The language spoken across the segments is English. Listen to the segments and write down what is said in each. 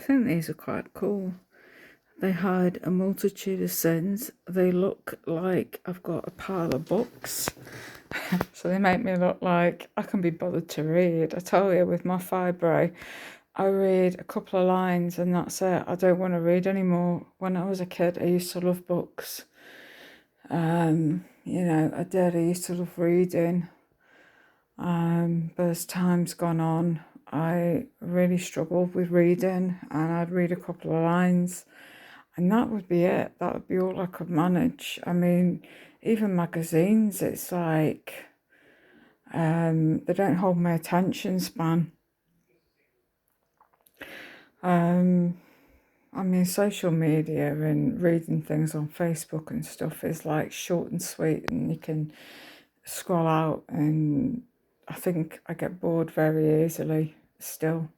I think these are quite cool. They hide a multitude of sins. They look like I've got a pile of books. So they make me look like I can be bothered to read. I tell you, with my fibro, I read a couple of lines and that's it. I don't want to read anymore. When I was a kid, I used to love books. I did. I used to love reading. But as time's gone on, I really struggled with reading and I'd read a couple of lines and that would be it. That would be all I could manage. I mean, even magazines, it's like they don't hold my attention span. I mean, social media and reading things on Facebook and stuff is like short and sweet and you can scroll out, and I think I get bored very easily still.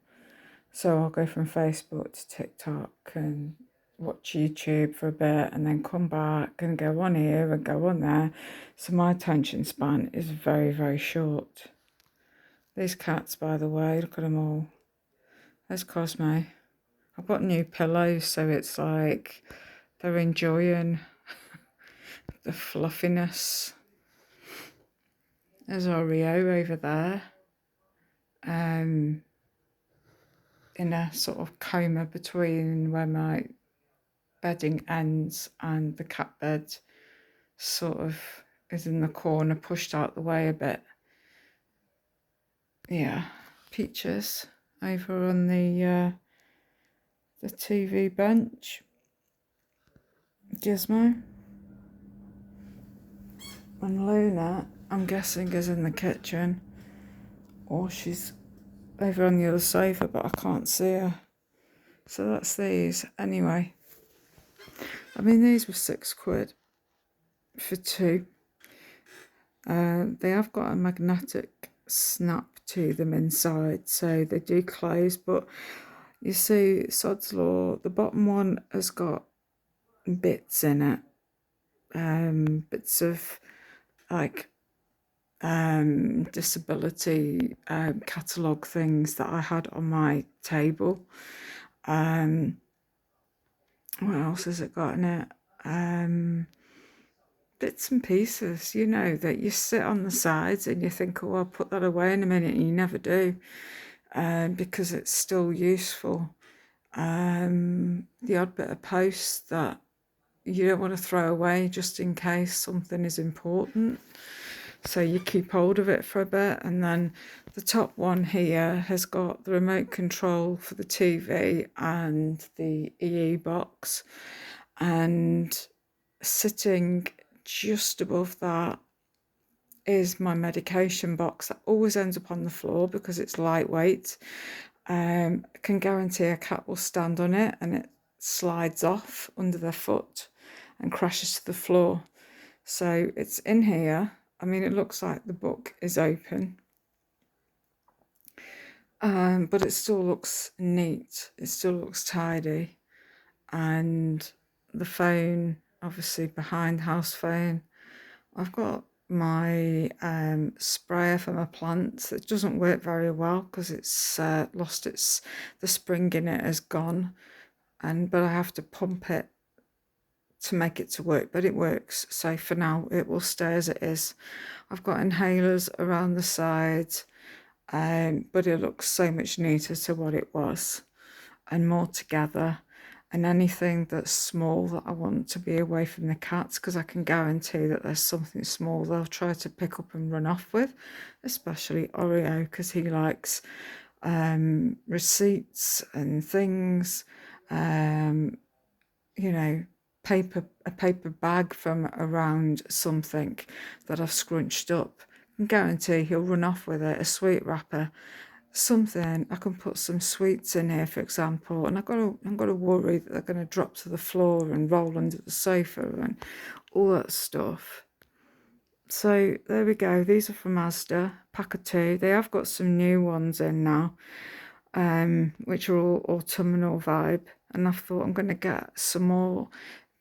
So I'll go from Facebook to TikTok and watch YouTube for a bit and then come back and go on here and go on there. So my attention span is very, very short. These cats, by the way, look at them all. There's Cosmo. I've got new pillows, so it's like they're enjoying the fluffiness. There's Oreo over there, in a sort of coma between where my bedding ends and the cat bed sort of is in the corner, pushed out the way a bit. Yeah, Peaches over on the TV bench. Gizmo. And Luna, I'm guessing, is in the kitchen, or she's over on the other sofa, but I can't see her. So that's these. Anyway, I mean, these were £6 for two. They have got a magnetic snap to them inside, so they do close, but you see, sod's law, the bottom one has got bits in it, bits of like disability catalogue things that I had on my table. What else has it got in it? Bits and pieces, that you sit on the sides and you think, oh, I'll put that away in a minute, and you never do, because it's still useful. The odd bit of post that you don't want to throw away just in case something is important. So you keep hold of it for a bit. And then the top one here has got the remote control for the TV and the EE box. And sitting just above that is my medication box that always ends up on the floor because it's lightweight. I can guarantee a cat will stand on it and it slides off under their foot and crashes to the floor. So it's in here. I mean, it looks like the book is open, but it still looks neat. It still looks tidy. And the phone, obviously behind house phone. I've got my sprayer for my plants. It doesn't work very well because it's lost the spring in it has gone, but I have to pump it to make it to work, but it works. So for now it will stay as it is. I've got inhalers around the sides, but it looks so much neater to what it was and more together. And anything that's small that I want to be away from the cats, because I can guarantee that there's something small they'll try to pick up and run off with, especially Oreo, because he likes receipts and things, a paper bag from around something that I've scrunched up. I can guarantee he'll run off with it, a sweet wrapper, something. I can put some sweets in here, for example, and I've got to worry that they're going to drop to the floor and roll under the sofa and all that stuff. So there we go. These are from Asda, pack of 2. They have got some new ones in now, which are all autumnal vibe, and I thought I'm going to get some more.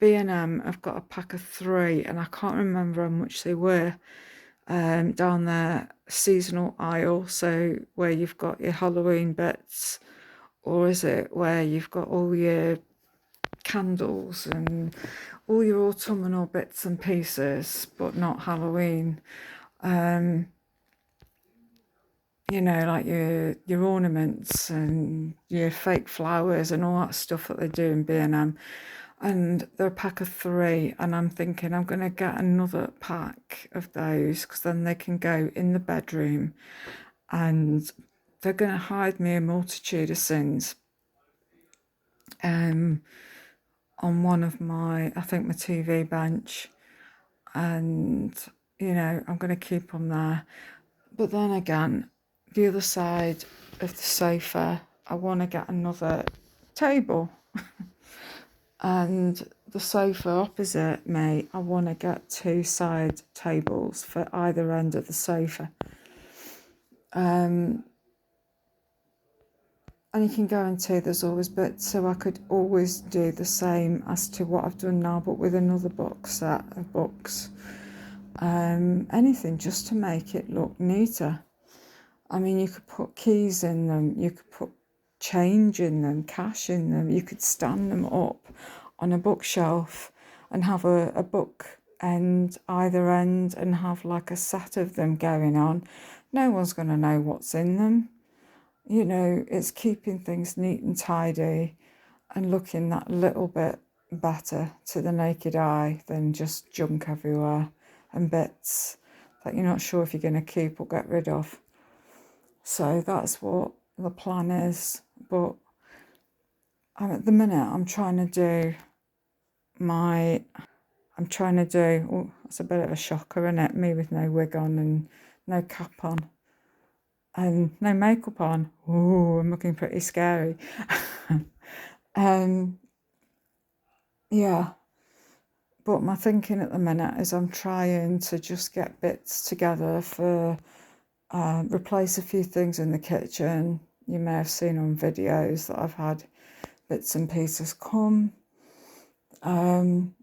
B&M, I've got a pack of 3, and I can't remember how much they were. Down there, seasonal aisle, so where you've got your Halloween bits, Or is it where you've got all your candles and all your autumnal bits and pieces, but not Halloween? Like your ornaments and your fake flowers and all that stuff that they do in B&M. And they're a pack of 3, and I'm thinking I'm going to get another pack of those, because then they can go in the bedroom, and they're going to hide me a multitude of sins. On one of my TV bench, and I'm going to keep them there. But then again, the other side of the sofa, I want to get another table. And the sofa opposite me, I want to get 2 side tables for either end of the sofa. And you can guarantee there's always bits, so I could always do the same as to what I've done now, but with another box set of books. Anything just to make it look neater. I mean, you could put keys in them, you could put change in them, cash in them, you could stand them up on a bookshelf and have a book and either end and have like a set of them going on. No one's going to know what's in them. It's keeping things neat and tidy and looking that little bit better to the naked eye than just junk everywhere and bits that you're not sure if you're going to keep or get rid of. So that's what the plan is. But at the minute, I'm trying to do, that's a bit of a shocker, isn't it? Me with no wig on and no cap on and no makeup on. Ooh, I'm looking pretty scary. Yeah. But my thinking at the minute is I'm trying to just get bits together for replace a few things in the kitchen. You may have seen on videos that I've had bits and pieces come. I'm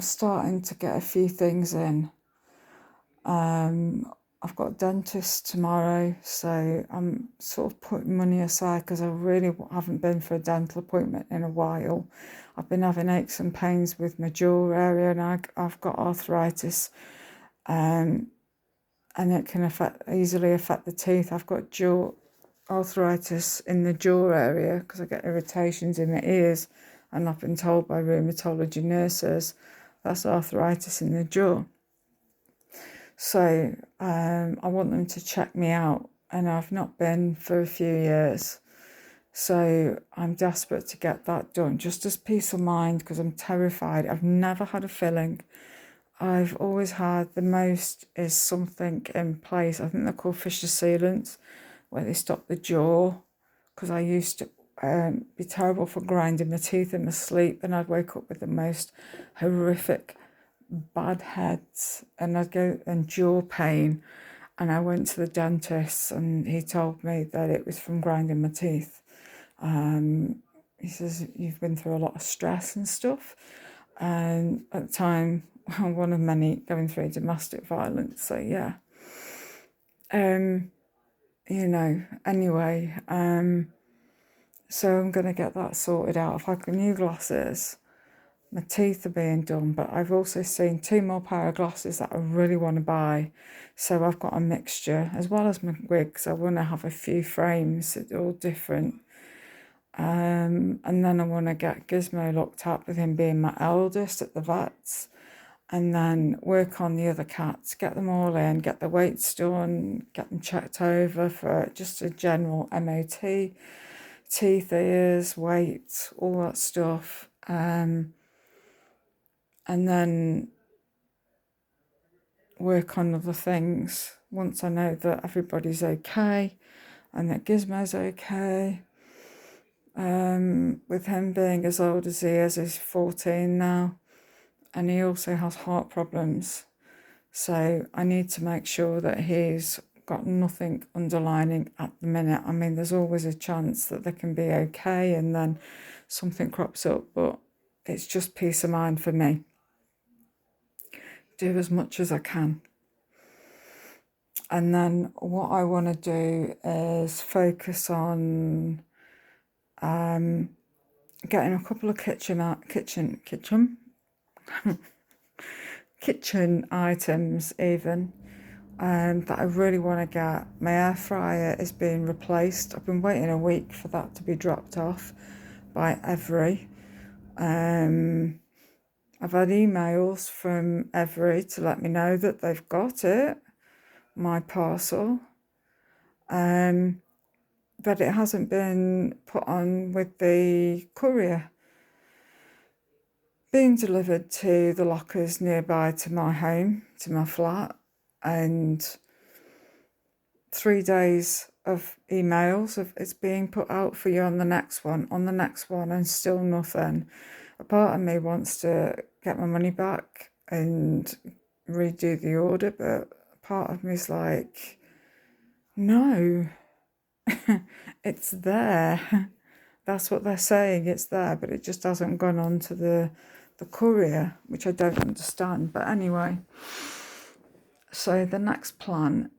starting to get a few things in. I've got a dentist tomorrow, so I'm sort of putting money aside because I really haven't been for a dental appointment in a while. I've been having aches and pains with my jaw area, and I've got arthritis, and it can easily affect the teeth. I've got jaw arthritis in the jaw area because I get irritations in my ears, and I've been told by rheumatology nurses that's arthritis in the jaw. So I want them to check me out, and I've not been for a few years. So I'm desperate to get that done, just as peace of mind, because I'm terrified. I've never had a filling. I've always had, the most is something in place. I think they're called fissure sealants, where they stop the jaw, because I used to be terrible for grinding my teeth in my sleep, and I'd wake up with the most horrific bad heads, and I'd go and jaw pain, and I went to the dentist, and he told me that it was from grinding my teeth. He says, you've been through a lot of stress and stuff, and at the time, one of many going through domestic violence. So yeah, anyway, so I'm gonna get that sorted out. I've had new glasses. My teeth are being done, but I've also seen 2 more pair of glasses that I really want to buy. So I've got a mixture, as well as my wigs. I want to have a few frames that are all different. And then I want to get Gizmo looked at, with him being my eldest, at the vets. And then work on the other cats, get them all in, get the weights done, get them checked over for just a general MOT, teeth, ears, weight, all that stuff. And then work on other things once I know that everybody's okay and that Gizmo's okay. With him being as old as he is, he's 14 now, and he also has heart problems. So I need to make sure that he's got nothing underlining at the minute. I mean, there's always a chance that they can be okay and then something crops up, but it's just peace of mind for me. Do as much as I can. And then what I want to do is focus on getting a couple of kitchen items even that I really want to get. My air fryer is being replaced. I've been waiting a week for that to be dropped off by Every. I've had emails from Every to let me know that they've got it, my parcel, but it hasn't been put on with the courier being delivered to the lockers nearby to my home, to my flat, and 3 days of emails of it's being put out for you on the next one, and still nothing. A part of me wants to get my money back and redo the order, but a part of me is like, no, it's there. That's what they're saying, it's there, but it just hasn't gone on to the courier, which I don't understand. But anyway, so the next plan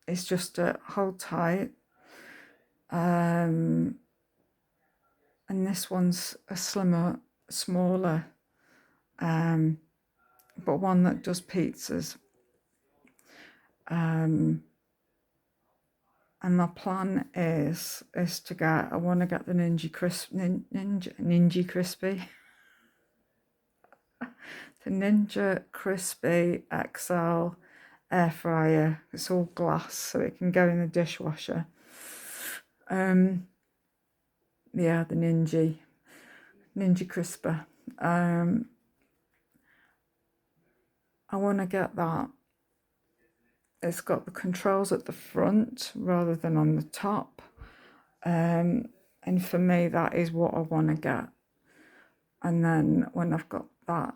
is just to hold tight. And this one's a smaller, but one that does pizzas. And my plan is to get, I want to get the Ninja Crispy, the Ninja Crispy XL air fryer. It's all glass, so it can go in the dishwasher. Yeah, the Ninja Crisper. I want to get that. It's got the controls at the front rather than on the top. And for me, that is what I want to get. And then when I've got that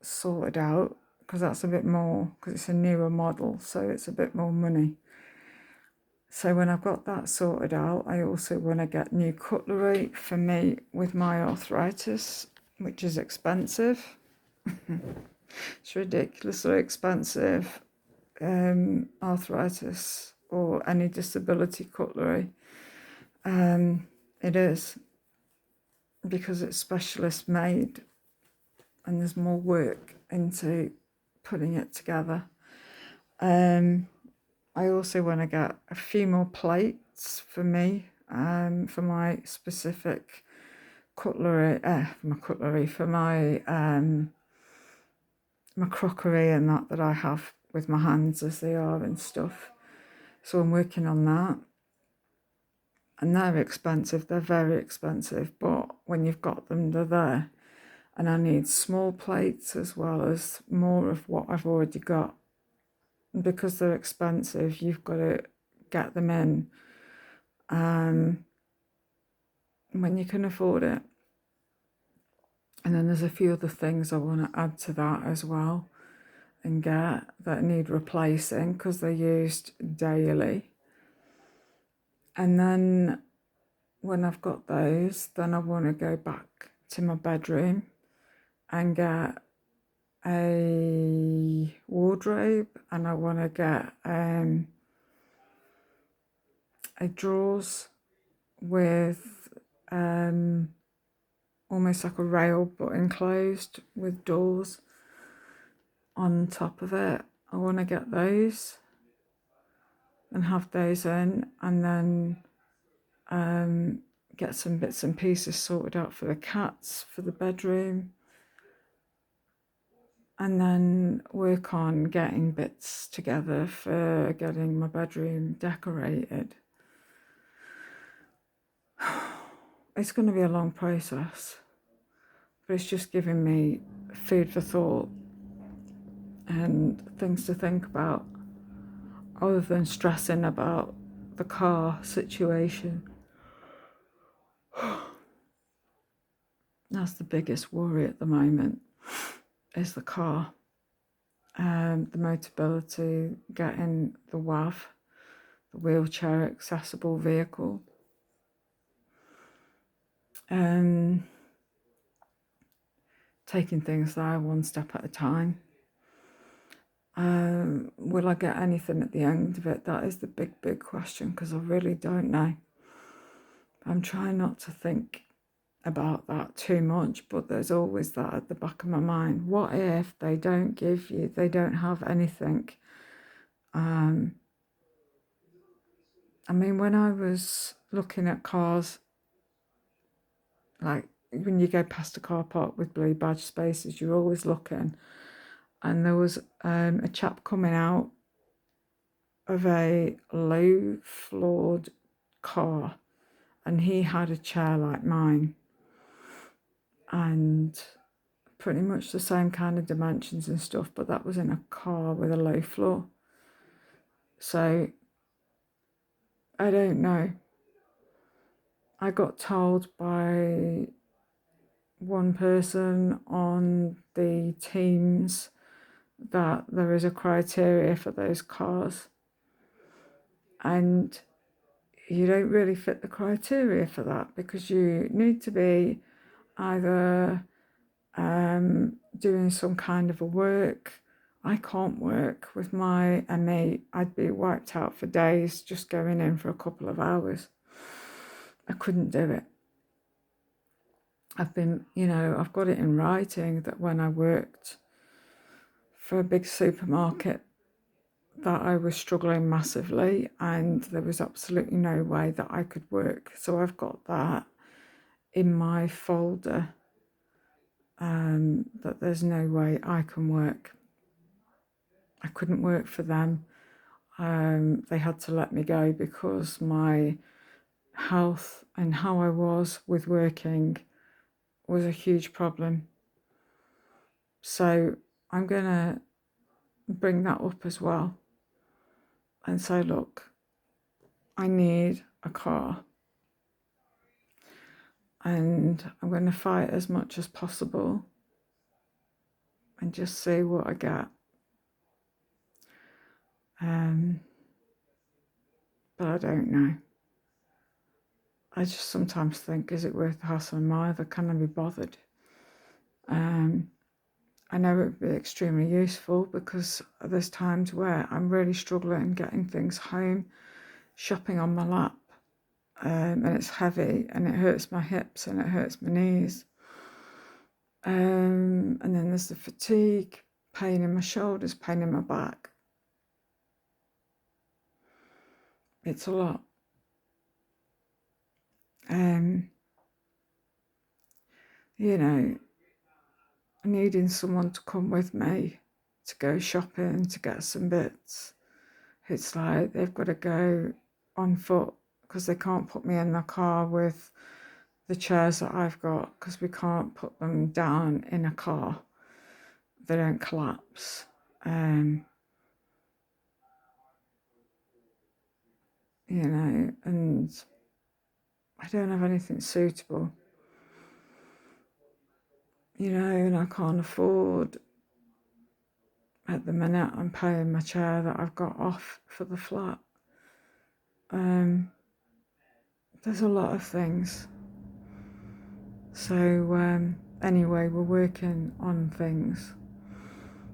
sorted out, because that's a bit more, because it's a newer model, so it's a bit more money. So when I've got that sorted out, I also want to get new cutlery for me with my arthritis, which is expensive. It's ridiculously expensive, arthritis or any disability cutlery. It is, because it's specialist made and there's more work into putting it together. I also want to get a few more plates for me, for my specific cutlery, for my my crockery and that I have with my hands as they are and stuff. So I'm working on that. And they're expensive, they're very expensive, but when you've got them, they're there. And I need small plates as well as more of what I've already got. And because they're expensive, you've got to get them in when you can afford it. And then there's a few other things I want to add to that as well and get that need replacing because they're used daily. And then when I've got those, then I want to go back to my bedroom and get a wardrobe, and I want to get a drawers with almost like a rail but enclosed with doors on top of it. I want to get those and have those in, and then get some bits and pieces sorted out for the cats, for the bedroom, and then work on getting bits together for getting my bedroom decorated. It's going to be a long process, but it's just giving me food for thought and things to think about, other than stressing about the car situation. That's the biggest worry at the moment, is the car. The Motability, getting the WAV, the wheelchair accessible vehicle. Taking things there one step at a time. Will I get anything at the end of it? That is the big question, because I really don't know. I'm trying not to think about that too much, but there's always that at the back of my mind. What if they don't give you, they don't have anything? I mean, when I was looking at cars, like when you go past a car park with blue badge spaces, you're always looking. And there was a chap coming out of a low floored car, and he had a chair like mine and pretty much the same kind of dimensions and stuff, but that was in a car with a low floor. So I don't know. I got told by one person on the teams that there is a criteria for those cars, and you don't really fit the criteria for that, because you need to be either doing some kind of a work. I can't work with my ME. I'd be wiped out for days just going in for a couple of hours. I couldn't do it. I've got it in writing that when I worked for a big supermarket that I was struggling massively and there was absolutely no way that I could work. So I've got that in my folder, that there's no way I can work. I couldn't work for them. They had to let me go because my health and how I was with working was a huge problem. So I'm going to bring that up as well and say, look, I need a car and I'm going to fight as much as possible and just see what I get. But I don't know. I just sometimes think, is it worth the hassle? Am I either? Can I be bothered? I know it would be extremely useful because there's times where I'm really struggling getting things home, shopping on my lap, and it's heavy and it hurts my hips and it hurts my knees. And then there's the fatigue, pain in my shoulders, pain in my back. It's a lot. Needing someone to come with me to go shopping, to get some bits. It's like they've got to go on foot because they can't put me in the car with the chairs that I've got because we can't put them down in a car. They don't collapse. And I don't have anything suitable. And I can't afford, at the minute, I'm paying my chair that I've got off for the flat. There's a lot of things. So anyway, we're working on things.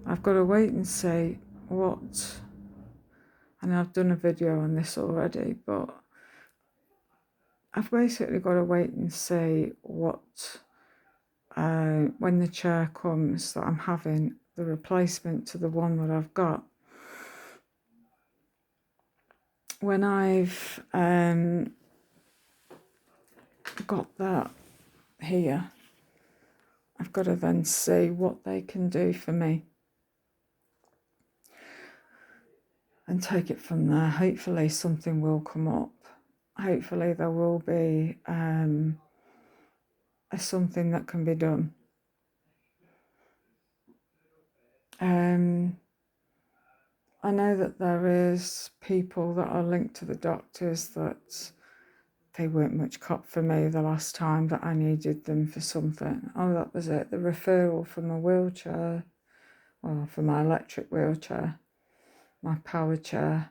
I've got to wait and see what, and I've done a video on this already, but I've basically got to wait and see what, when the chair comes, that I'm having the replacement to the one that I've got. When I've got that here, I've got to then see what they can do for me and take it from there. Hopefully something will come up. Hopefully there will be something that can be done. I know that there is people that are linked to the doctors that they weren't much cop for me the last time that I needed them for something. Oh, that was it. The referral from a wheelchair, well, for my electric wheelchair, my power chair.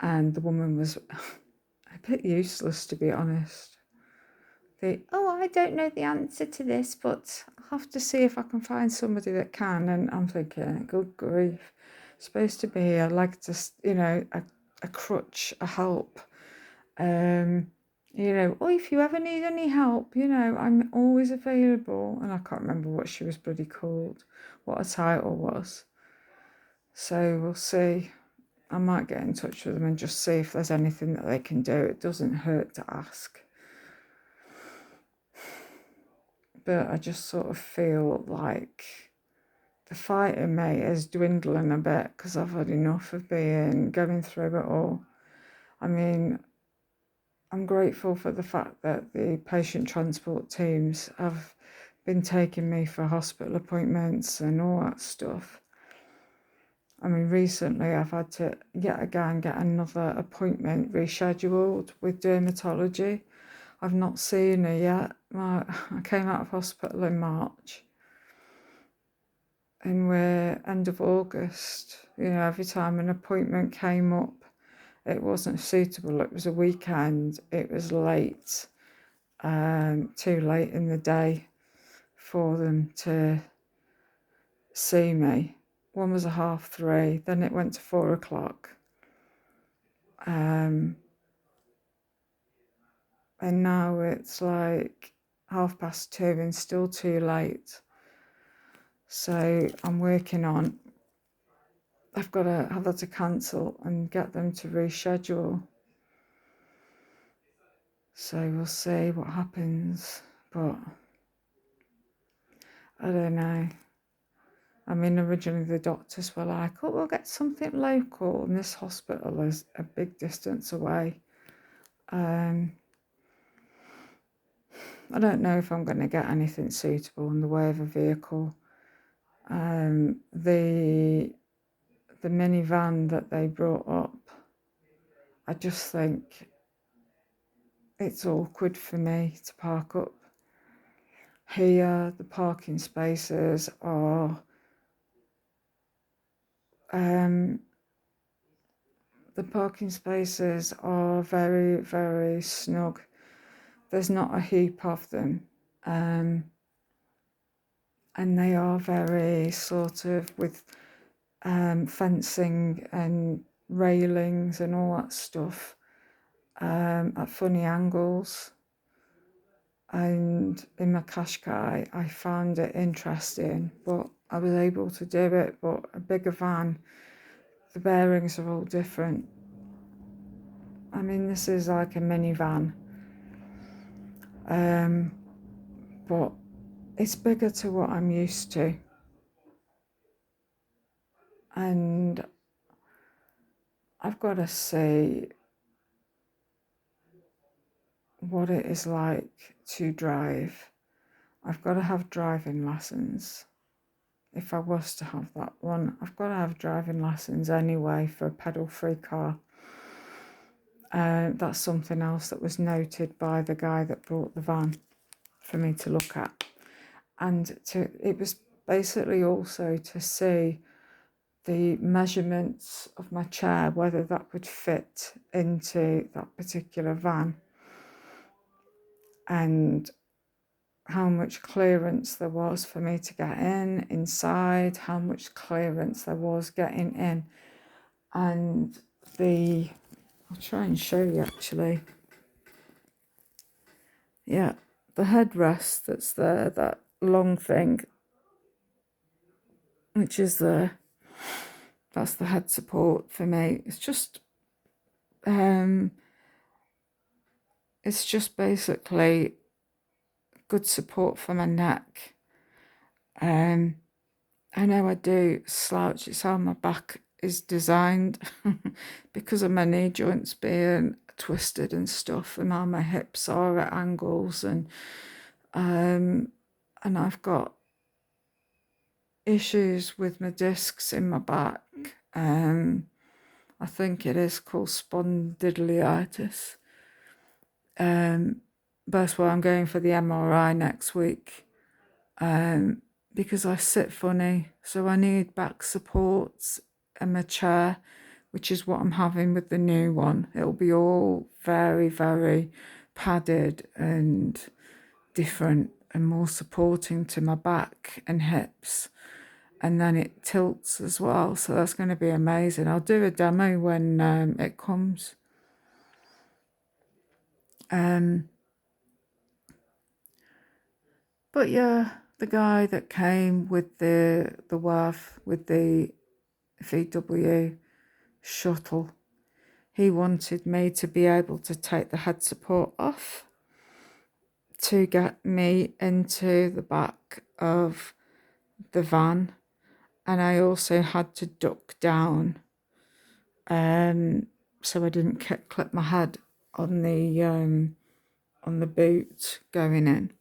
And the woman was a bit useless, to be honest. I don't know the answer to this, but I'll have to see if I can find somebody that can. And I'm thinking, good grief. supposed to be a leg to, a crutch, a help. Oh, if you ever need any help, I'm always available. And I can't remember what she was bloody called, what her title was. So we'll see. I might get in touch with them and just see if there's anything that they can do. It doesn't hurt to ask. But I just sort of feel like the fight in me is dwindling a bit because I've had enough of going through it all. I mean, I'm grateful for the fact that the patient transport teams have been taking me for hospital appointments and all that stuff. I mean, recently I've had to yet again get another appointment rescheduled with dermatology. I've not seen her yet. I came out of hospital in March and we're end of August. Every time an appointment came up, it wasn't suitable. It was a weekend. It was late, too late in the day for them to see me. One was a 3:30, then it went to 4:00. And now it's like 2:30 and still too late. So I'm working on, I've had to cancel and get them to reschedule. So we'll see what happens, but I don't know. I mean, originally the doctors were like, oh, we'll get something local, and this hospital is a big distance away. I don't know if I'm going to get anything suitable in the way of a vehicle. The minivan that they brought up, I just think it's awkward for me to park up here. The parking spaces are very, very snug. There's not a heap of them. And they are very sort of with fencing and railings and all that stuff at funny angles. And in my Qashqai, I found it interesting, but I was able to do it. But a bigger van, the bearings are all different. I mean, this is like a minivan, but it's bigger to what I'm used to. And I've got to see what it is like to drive. I've got to have driving lessons. If I was to have that one, I've got to have driving lessons anyway for a pedal-free car. That's something else that was noted by the guy that brought the van for me to look at. And it was basically also to see the measurements of my chair, whether that would fit into that particular van, and how much clearance there was for me to get inside, how much clearance there was getting in. And I'll try and show you actually. Yeah, the headrest that's there, that long thing, which is that's the head support for me. It's just basically good support for my neck. I know I do slouch. It's how my back is designed because of my knee joints being twisted and stuff, and how my hips are at angles, and I've got issues with my discs in my back. I think it is called spondylitis. That's why I'm going for the MRI next week. Because I sit funny, so I need back supports and my chair, which is what I'm having with the new one. It'll be all very, very padded and different and more supporting to my back and hips. and then it tilts as well, so that's going to be amazing. I'll do a demo when it comes. But yeah, the guy that came with the WAV, with the VW shuttle, he wanted me to be able to take the head support off to get me into the back of the van, and I also had to duck down so I didn't clip my head on the boot going in.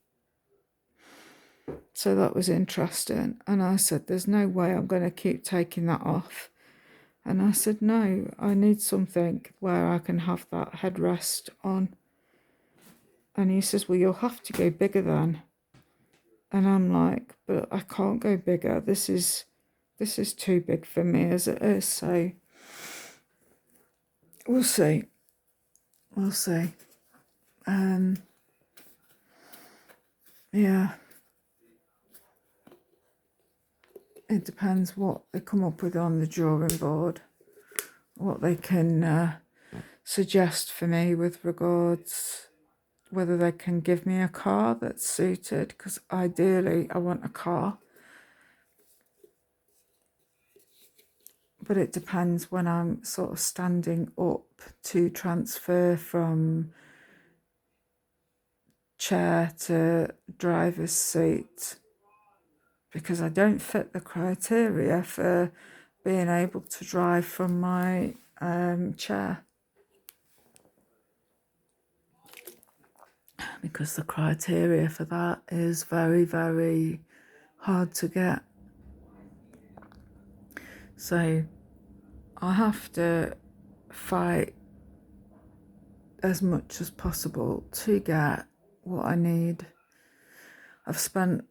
So that was interesting, and I said there's no way I'm going to keep taking that off. And I said no, I need something where I can have that headrest on. And he says, well, you'll have to go bigger then. And I'm like, but I can't go bigger. This is too big for me as it is. So we'll see. We'll see. Yeah. It depends what they come up with on the drawing board, what they can suggest for me with regards whether they can give me a car that's suited, because ideally I want a car. But it depends when I'm sort of standing up to transfer from chair to driver's seat, because I don't fit the criteria for being able to drive from my chair, because the criteria for that is very, very hard to get. So I have to fight as much as possible to get what I need. I've spent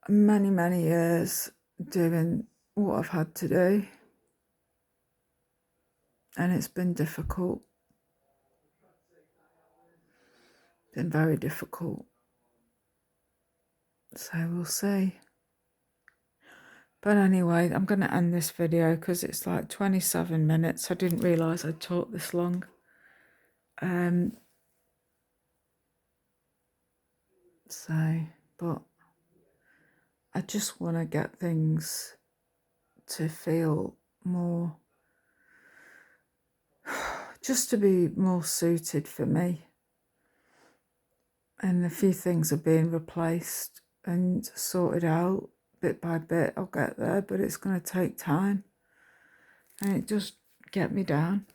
many, many years doing what I've had to do, and it's been difficult. Been very difficult. So we'll see. But anyway, I'm going to end this video because it's like 27 minutes. I didn't realise I'd talked this long. But I just want to get things to feel more, just to be more suited for me. And a few things are being replaced and sorted out bit by bit. I'll get there, but it's going to take time. And it just gets me down.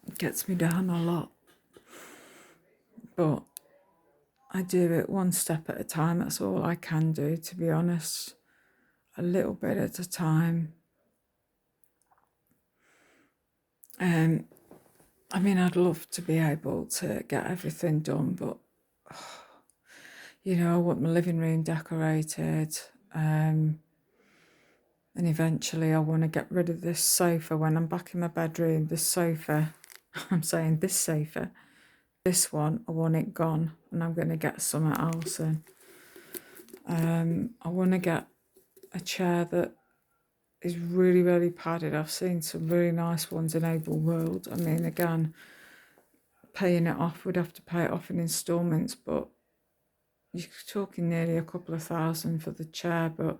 It gets me down a lot. But I do it one step at a time. That's all I can do, to be honest. A little bit at a time. I mean, I'd love to be able to get everything done, but I want my living room decorated, and eventually I want to get rid of this sofa when I'm back in my bedroom. This sofa, I'm saying this sofa, this one, I want it gone, and I'm going to get something else in. I want to get a chair that is really, really padded. I've seen some really nice ones in Able World. I mean, again, paying it off, we'd have to pay it off in instalments, but you're talking nearly a couple of thousand for the chair, but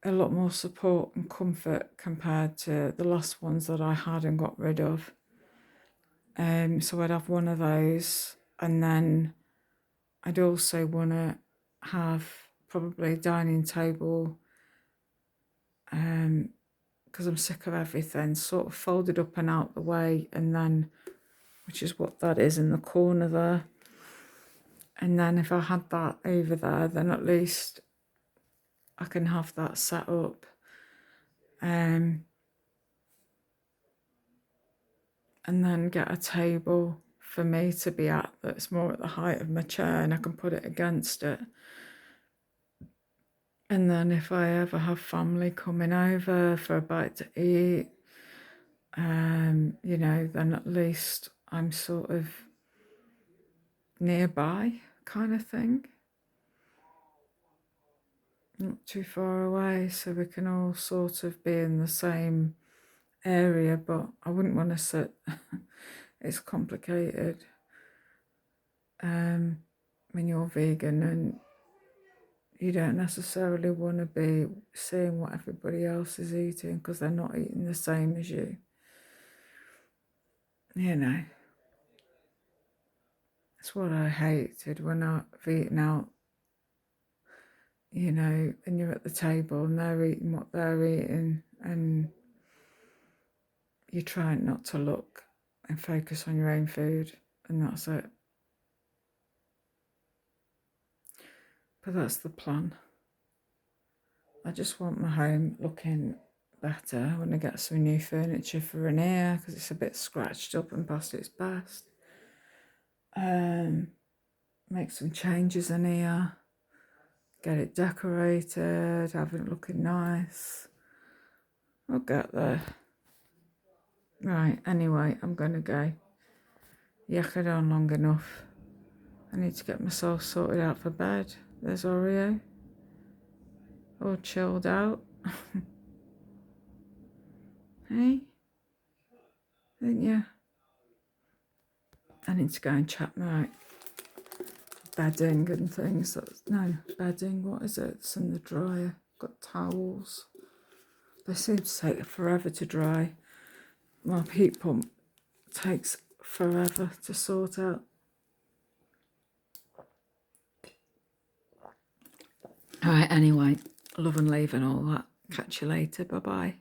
a lot more support and comfort compared to the last ones that I had and got rid of. So I'd have one of those, and then I'd also want to have probably a dining table, because I'm sick of everything sort of folded up and out the way, and then, which is what that is in the corner there. And then if I had that over there, then at least I can have that set up. And then get a table for me to be at that's more at the height of my chair, and I can put it against it. And then if I ever have family coming over for a bite to eat, then at least I'm sort of nearby kind of thing. not too far away, so we can all sort of be in the same area, but I wouldn't want to sit. It's complicated when you're vegan and you don't necessarily want to be seeing what everybody else is eating because they're not eating the same as you. You know, it's what I hated when I've eaten out, you know, and you're at the table and they're eating what they're eating and you're trying not to look and focus on your own food, and that's it. But that's the plan. I just want my home looking better. I want to get some new furniture for in here because it's a bit scratched up and past its best. Make some changes in here, get it decorated, have it looking nice. I'll get there. Right, anyway, I'm going to go. Yakkered on long enough. I need to get myself sorted out for bed. There's Oreo. All chilled out. Hey? Didn't you? I need to go and check my bedding and things. No, bedding, what is it? It's in the dryer. Got towels. They seem to take forever to dry. My heat pump takes forever to sort out. Alright, anyway, love and leave and all that. Catch you later. Bye-bye.